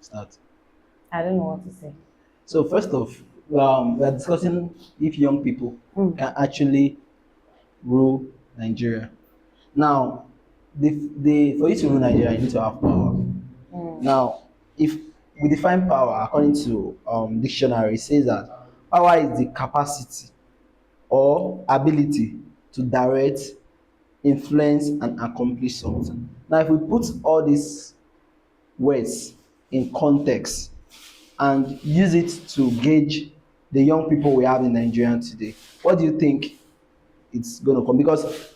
Start. I don't know what to say. So first off, we are discussing if young people Mm. can actually rule Nigeria. Now, for you to rule Nigeria, you need to have power. Mm. Now, if we define power according to dictionary, it says that power is the capacity or ability to direct, influence, and accomplish something. Now, if we put all these words in context and use it to gauge the young people we have in Nigeria today, what do you think it's going to come? Because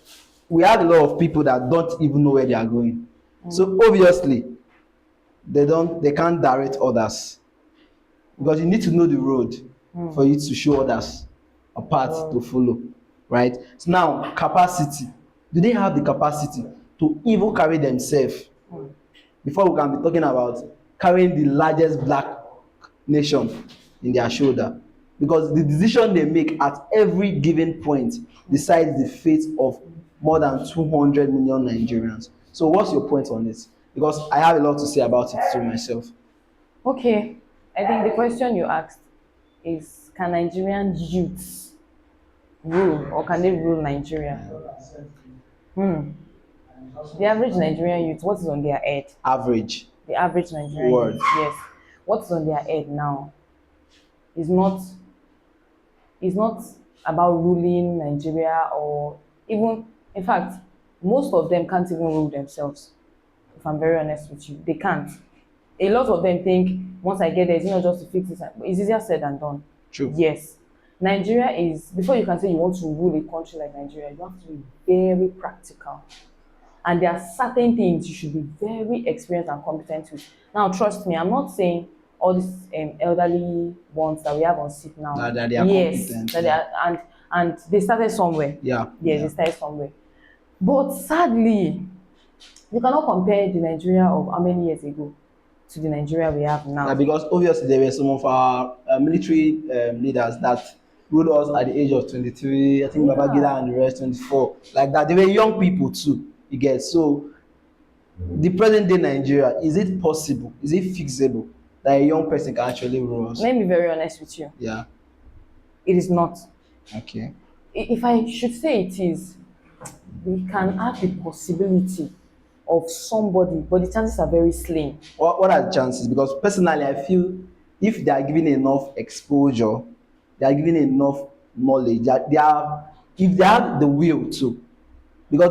we have a lot of people that don't even know where they are going. So obviously, they can't direct others because you need to know the road for you to show others a path to Oh. follow, right? So now, capacity. Do they have the capacity to even carry themselves before we can be talking about carrying the largest black nation in their shoulder? Because the decision they make at every given point decides the fate of more than 200 million Nigerians. So what's your point on this? Because I have a lot to say about it too myself. Okay. I think the question you asked is, can Nigerian youths rule or can they rule Nigeria? Hmm. The average Nigerian youth, what is on their head? Average The average Nigerian word. youth, yes. What's on their head now is not about ruling Nigeria, or even, in fact, most of them can't even rule themselves. If I'm very honest with you, they can't. A lot of them think once I get there, it's not just to fix it. It's easier said than done. True. Yes. Nigeria is, before you can say you want to rule a country like Nigeria, you have to be very practical. And there are certain things you should be very experienced and competent with. Now, trust me, I'm not saying all these elderly ones that we have on seat now. That they are Yes, competent. that they Yeah. are, and they started somewhere. Yeah. Yes, Yeah. they started somewhere. But sadly, you cannot compare the Nigeria of how many years ago to the Nigeria we have Yeah, now. because obviously there were some of our military leaders that ruled us at the age of 23. I think Yeah. Babangida and the rest 24. Like that, they were young people too. You get so the present day Nigeria, is it possible? Is it feasible that a young person can actually rule us? Let me be very honest with you. Yeah. It is not. Okay. If I should say it is, we can have the possibility of somebody, but the chances are very slim. What are the chances? Because personally, I feel if they are given enough exposure, they are given enough knowledge, if they have the will to, because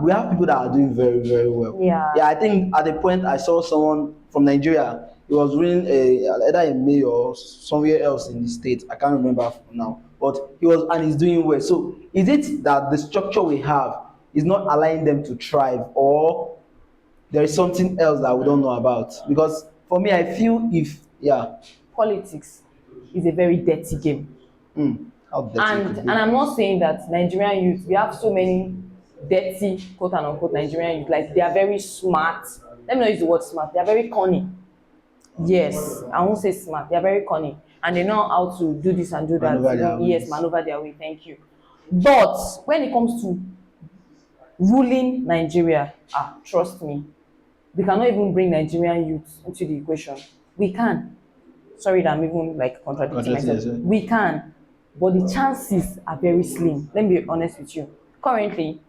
we have people that are doing very very well. Yeah. Yeah, I think at the point I saw someone from Nigeria. He was running either a mayor or somewhere else in the state. I can't remember now, but he's doing well. So is it that the structure we have is not allowing them to thrive, or there is something else that we don't know about? Because for me, I feel if yeah, Politics is a very dirty game. how dirty it And could and be. I'm not saying that Nigerian youth, we have so many dirty, quote and unquote, Nigerian youth. Like, they are very smart. Let me not use the word smart. They are very cunning. Yes, I won't say smart. They are very cunning, and they know how to do this and do that. Maneuver their Even, yes, ways. maneuver their way. Thank you. But when it comes to ruling Nigeria, trust me, we cannot even bring Nigerian youth into the equation. We can. Sorry that I'm even like contradicting Contracting myself. yourself. We can, but the chances are very slim. Let me be honest with you. Currently,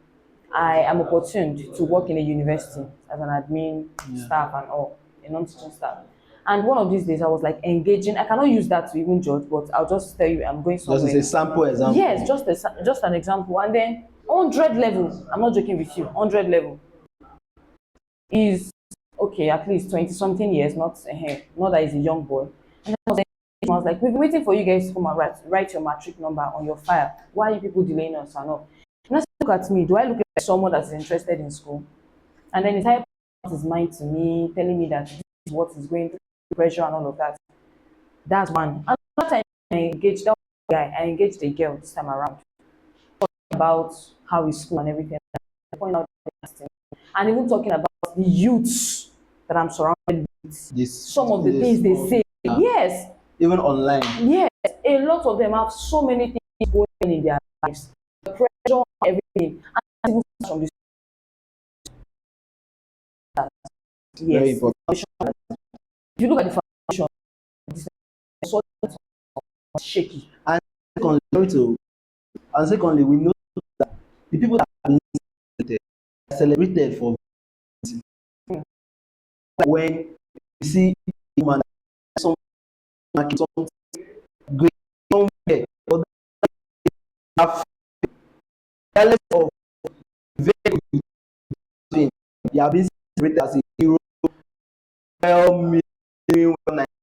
I am opportuned to work in a university as an admin Yeah. staff and all, a non-teaching staff. And one of these days, I was like engaging. I cannot use that to even judge, but I'll just tell you I'm going Just as somewhere. a sample example. Yes, just an example. And then 100 level, I'm not joking with you, 100 level is okay, at least 20 something years, not that he's a young boy. And then I was like, we've been waiting for you guys to come and write your matric number on your file. Why are you people delaying us and all? And look at me. Do I look like someone that's interested in school? And then he started putting his mind to me, telling me that this is what is going through, pressure and all of that. That's one. Another time I engaged that guy, I engaged a girl this time around about how is school and everything. I point out and even talking about the youths that I'm surrounded with. Some of the things they say. Yes, Even online. yes. A lot of them have so many things going on in their lives. The pressure, everything. And even from the Very yes. important. If you look at the foundation, this soil is shaky. And secondly, we know that the people that have been celebrated for when you see a woman some market something great somewhere or have regardless of very good thing, you have been celebrated as a hero, well meaning well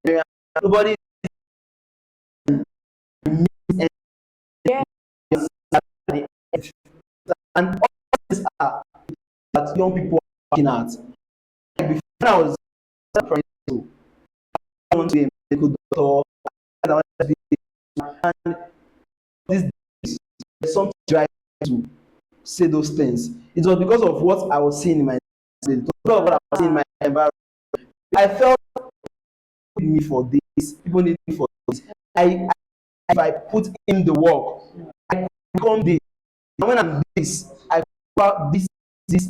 Nigerian. Nobody means Yeah. anything. And all these are that young people are looking at. Like before when I was primary school, I want to be a medical doctor, I want to be and these days there's something driving me to say those things. It was because of what I was seeing in my it was because of what I was seeing in my environment. I felt people need me for this, people need me for this. I if I put in the work, I could become this. And when I'm this, I could this, this.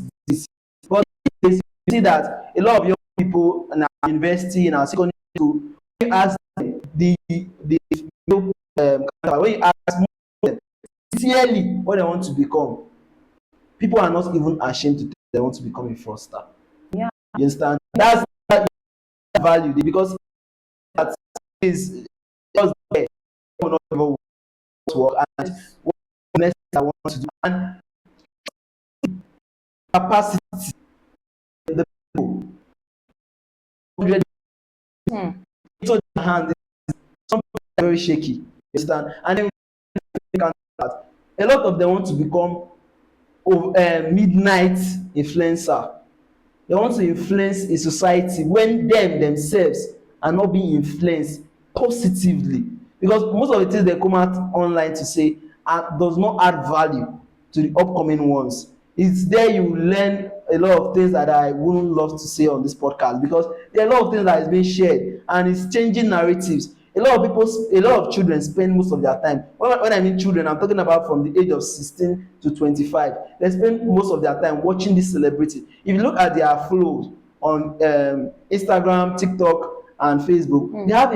But you see that a lot of young people in our university, in our secondary school, when you ask them when you ask them sincerely what they want to become, people are not even ashamed to tell they want to become a fraudster. Yeah. You understand? That's that value because that is just there. People not ever want to work and what next I want to do and capacity the people 100 Hmm. into their hand some people are very shaky. You understand? And then a lot of them want to become midnight influencer. They want to influence a society when them themselves are not being influenced positively because most of the things they come out online to say does not add value to the upcoming ones. It's there you learn a lot of things that I wouldn't love to say on this podcast because there are a lot of things that is being shared and it's changing narratives. A lot of children spend most of their time when I mean children I'm talking about from the age of 16 to 25. They spend most of their time watching this celebrity. If you look at their flows on Instagram, TikTok and Facebook, they have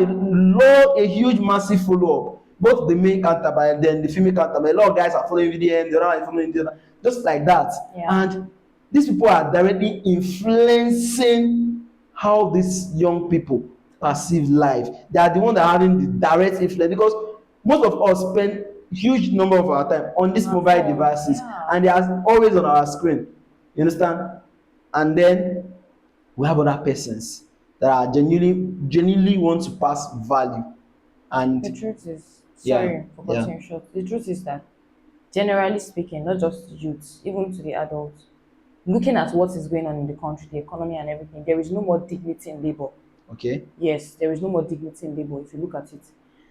a huge massive follow up, both the main counterpart and then the female counterpart. A lot of guys are following VDM, the other one is following the other, just like that. Yeah. And these people are directly influencing how these young people perceive life. They are the one that are having the direct influence because most of us spend huge number of our time on these mobile devices and they are always on our screen. You understand? And then we have other persons that are genuinely want to pass value. And The truth is, yeah, sorry for cutting you short. The truth is that, generally speaking, not just youths, even to the adults, looking at what is going on in the country, the economy and everything, there is no more dignity in labor. okay. Yes, there is no more dignity in labor if you look at it.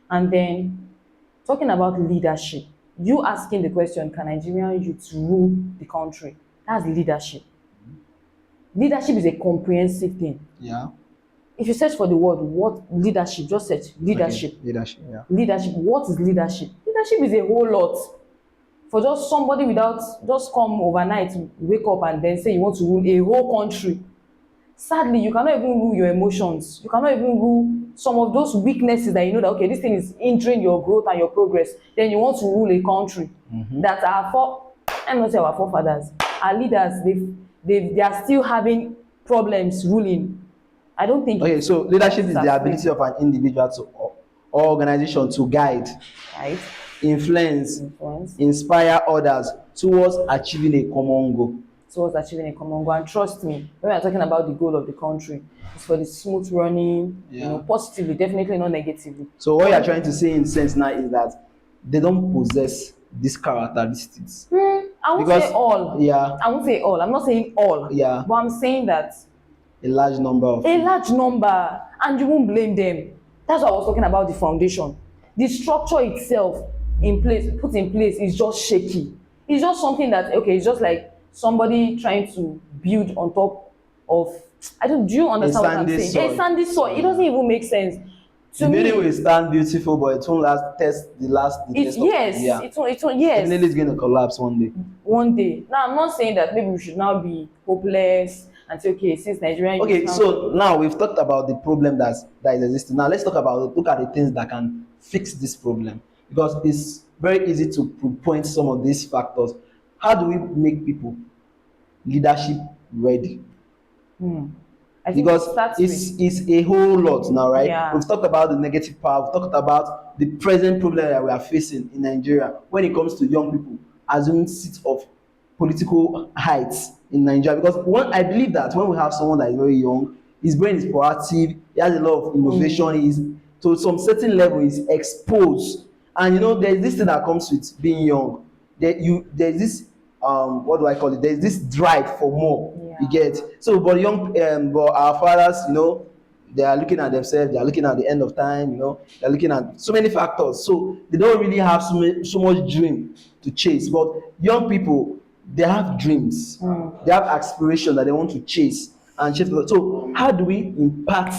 And then, talking about leadership, you asking the question, can Nigerian youths rule the country? That's leadership. Leadership is a comprehensive thing. Yeah. If you search for the word, what leadership, just search leadership. Okay. Leadership. Yeah. Leadership, what is leadership? Leadership is a whole lot. For just somebody without, just come overnight, wake up and then say you want to rule a whole country. Sadly, you cannot even rule your emotions. You cannot even rule some of those weaknesses that you know that, okay, this thing is hindering your growth and your progress. Then you want to rule a country that I'm not saying our forefathers, our leaders, they are still having problems ruling. I don't think. Okay, so leadership is the sustainable, ability of an individual to or organization to guide, right? influence, Influence inspire others towards achieving a common goal. towards achieving a common goal. And trust me, when we're talking about the goal of the country, it's for the smooth running, positively, definitely not negatively. So what you're trying to say in sense now is that they don't possess these characteristics. I won't Because say all. yeah, I won't say all. I'm not saying all. Yeah. But I'm saying that a large number of a large number, and you won't blame them. That's why I was talking about the foundation. The structure itself put in place is just shaky. It's just something that, okay, it's just like somebody trying to build on top of, do you understand what I'm sandy saying? soil. A sandy soil. It doesn't even make sense. the To me, building will stand beautiful, but it won't test the it's, test of yes, yeah. it won't, yes. Definitely it's going to collapse one day. One day. Now, I'm not saying that maybe we should now be hopeless and say, okay, since Nigerian Okay, youth now, so now we've talked about the problem that is existing. Now let's look at the things that can fix this problem, because it's very easy to point some of these factors. How do we make people leadership ready? I think it Because starts with, it's a whole lot now, right? yeah. We've talked about the negative part, we've talked about the present problem that we are facing in Nigeria when it comes to young people assuming seats of political heights in Nigeria. Because one, I believe that when we have someone that is very young, his brain is proactive, he has a lot of innovation, he's to some certain level, he's exposed. And you know, there's this thing that comes with being young. There's this what do I call it? There's this drive for more. You Yeah. get. So but but our fathers, you know, they are looking at themselves, they are looking at the end of time, you know, they're looking at so many factors. So they don't really have so much dream to chase. But young people, they have dreams, they have aspiration that they want to chase and chase. So how do we impact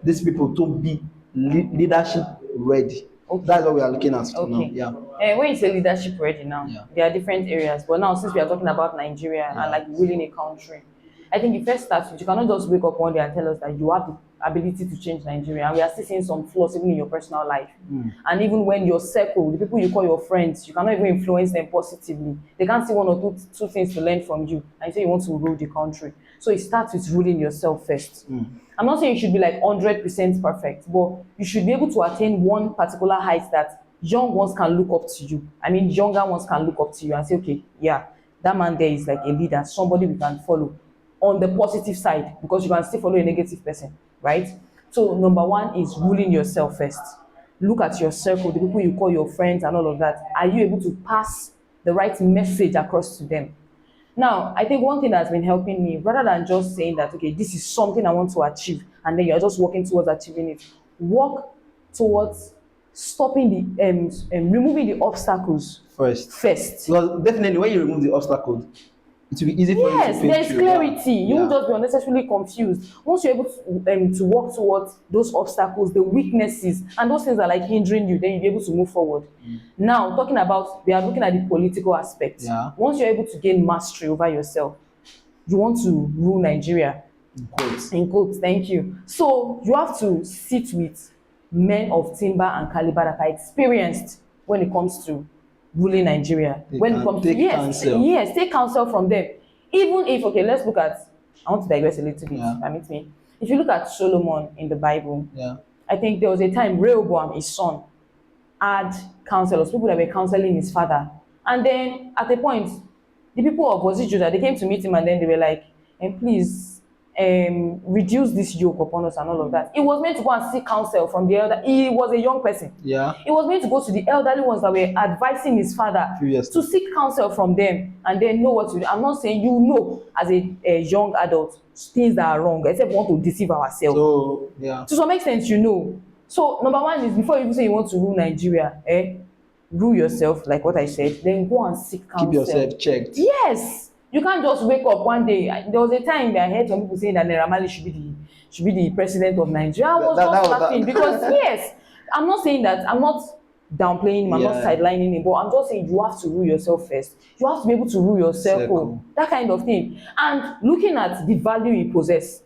these people to be leadership ready? Okay. That's what we are looking at now. Okay. Yeah. When you say leadership ready now, Yeah. there are different areas. But now, since we are talking about Nigeria Yeah. and like ruling a country, I think it first starts with, you cannot just wake up one day and tell us that you have the ability to change Nigeria. And we are still seeing some flaws even in your personal life. And even when your circle, the people you call your friends, you cannot even influence them positively. They can't see one or two things to learn from you, and you say you want to rule the country. So it starts with ruling yourself first. I'm not saying you should be like 100% perfect, but you should be able to attain one particular height that young ones can look up to you. I mean, younger ones can look up to you and say, okay, yeah, that man there is like a leader, somebody we can follow on the positive side, because you can still follow a negative person, right? So number one is ruling yourself first. Look at your circle, the people you call your friends and all of that. Are you able to pass the right message across to them? Now, I think one thing that's been helping me, rather than just saying that, okay, this is something I want to achieve, and then you're just working towards achieving it, work towards stopping removing the obstacles First. first. Because definitely when you remove the obstacles, it will be easy for you to Yes, think there's through. clarity. You Yeah. won't just be unnecessarily confused. Once you're able to work towards those obstacles, the weaknesses, and those things are like hindering you, then you'll be able to move forward. Now, talking about, we are looking at the political aspect. Yeah. Once you're able to gain mastery over yourself, you want to rule Nigeria. Quotes. In quotes, thank you. So you have to sit with men of timber and caliber that are experienced when it comes to ruling Nigeria. They When can it comes take to counsel. yes, take counsel from them. Even if, okay, let's look at, I want to digress a little bit, Yeah. permit me. If you look at Solomon in the Bible, Yeah. I think there was a time Rehoboam, his son, had counselors, people that were counseling his father. And then at a point, the people of, was it Judah, they came to meet him and then they were like, please reduce this yoke upon us and all of that. He was meant to go and seek counsel from the elder. He was a young person. Yeah. He was meant to go to the elderly ones that were advising his father Previously. to seek counsel from them and then know what to do. I'm not saying you know as a young adult things that are wrong, except we want to deceive ourselves. So yeah. To some extent, you know. So number one is, before you even say you want to rule Nigeria, rule yourself, like what I said, then go and seek counsel. Keep yourself checked. Yes. You can't just wake up one day. There was a time that I heard some people saying that Naira Marley should be the president of Nigeria. I was just laughing because yes, I'm not saying that, I'm not downplaying him, I'm not sidelining him, but I'm just saying you have to rule yourself first. You have to be able to rule your circle, that kind of thing. And looking at the value you possess,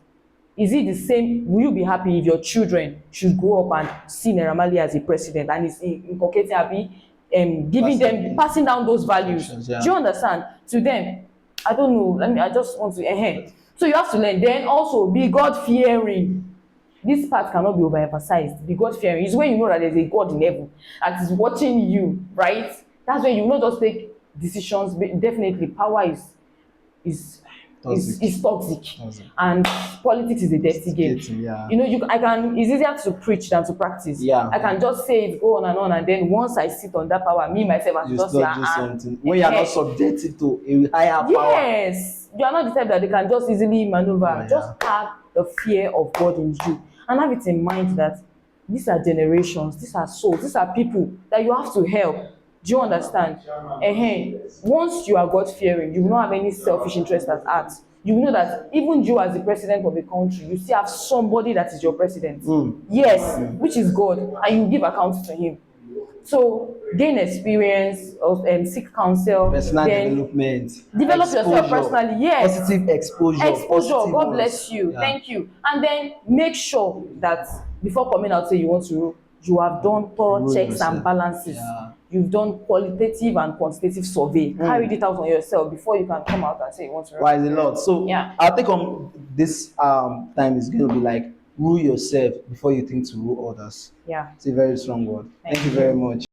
is it the same? Will you be happy if your children should grow up and see Naira Marley as a president and is inculcating, giving them, passing down those values? Yeah. Do you understand? To them, I don't know. I just want to. So you have to learn. Then also be God fearing. This part cannot be overemphasized. Be God fearing is when you know that there's a God in heaven that is watching you, right? That's when you not just take decisions. But definitely, power is toxic. And politics is a dirty game. Yeah. You know, it's easier to preach than to practice. Yeah. I can just say it, go on, and then once I sit on that power, me myself, I just say, something. When you are not subjected to a higher power. Yes, you are not the type that they can just easily maneuver. Just have the fear of God in you, and have it in mind that these are generations, these are souls, these are people that you have to help. Do you understand? Once you are God fearing, you will not have any selfish interest at heart. You know that even you as the president of a country, you still have somebody that is your president. Yes, which is God, and you give account to him. So gain experience, or seek counsel, Personal then development, develop yourself exposure, personally. Yes, positive exposure, exposure. positive God ones. bless you. Yeah. Thank you. And then make sure that before coming out, say you want to rule, you have done thorough Rule checks yourself. and balances. Yeah. You've done qualitative and quantitative survey. Carried it out on yourself before you can come out and say you want to rule. Wise a lot. So Yeah. I'll take on this time is going to be like rule yourself before you think to rule others. Yeah. It's a very strong word. Thank you Thank very you. much.